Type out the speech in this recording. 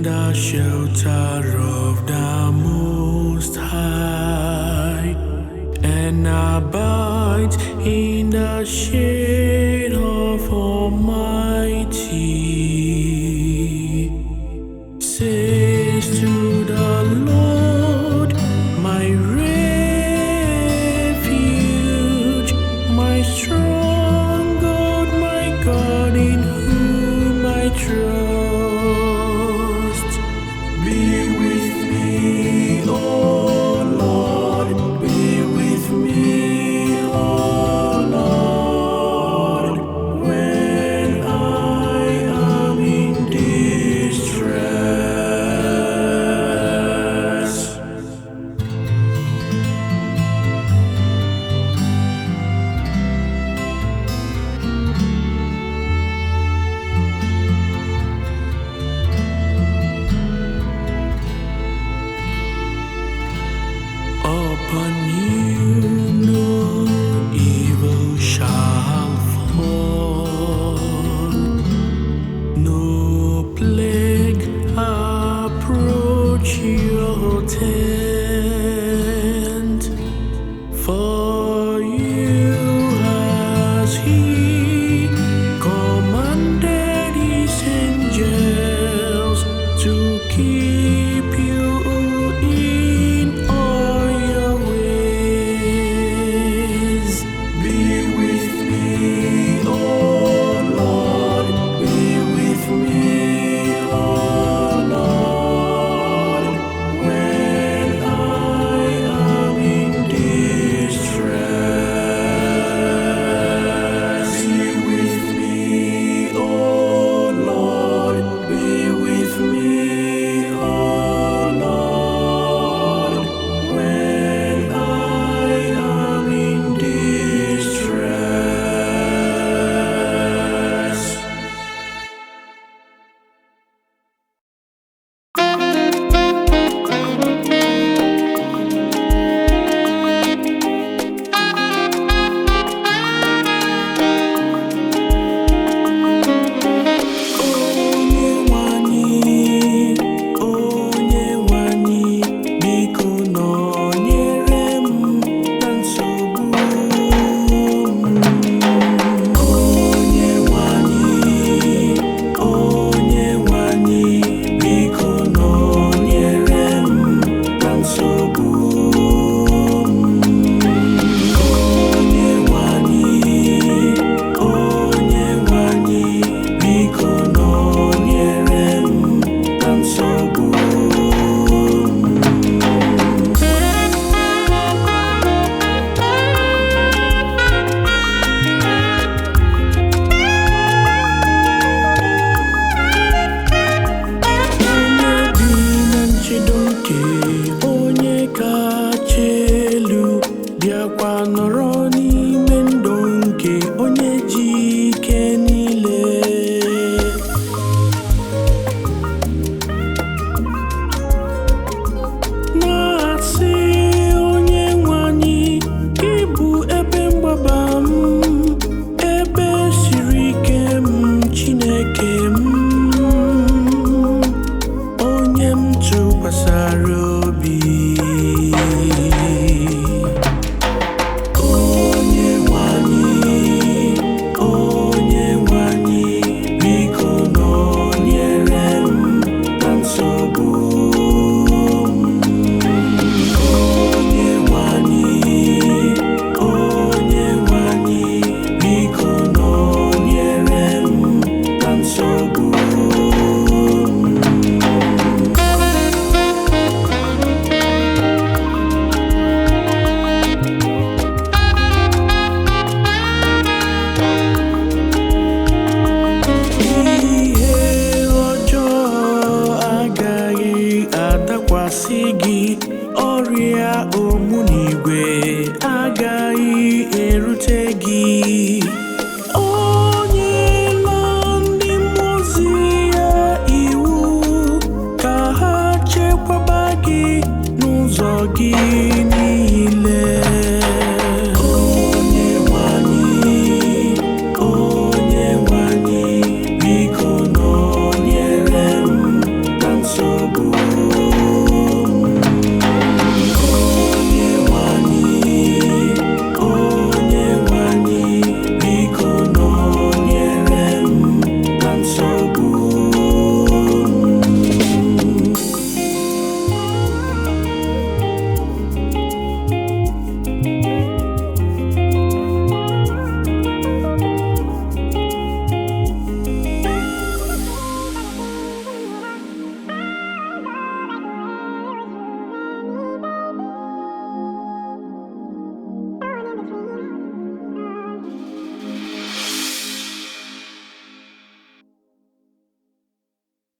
the shelter of the Most High, and abide in the shade of Almighty. Says to the Lord, my refuge, my strong God, my God in whom I trust. Be with me, O Lord, be with me, O Lord, when I am in distress. Upon you no evil shall fall, no plague approach your tent, for you has He commanded His angels to keep you in all your ways. Be with me, O Lord, be with me, O Lord, when I am in distress. Be with me, O Lord, be with me, O Lord, when I am in distress. Onye nwanyị, biko nọnyere m na nsogbu m. Onye nwanyị, biko nọnyere m na nsogbu m. Onye nwanyị, biko nọnyere m na nsogbu m. Onye bi na nchedo nke onye kacha elu, bịakwa nọrọ n'ime ndụ nke onye ji ike niile. Na-asị onye nwanyị, ị bụ ebe mgbaba m, ebe siri ike m, Chineke m, onye m tụkwasara obi. Onye nwanyị, biko nọnyere m na nsogbu m. Onye nwanyị, biko nọnyere m na nsogbu m. Ihe ọjọọ agaghị adakwasị gị, ọrịa ogbunigwe agaghị erute gị. O nyela ndị mmụọ ozi ya iwu ka ha chekwaba gị n'ụzọ gị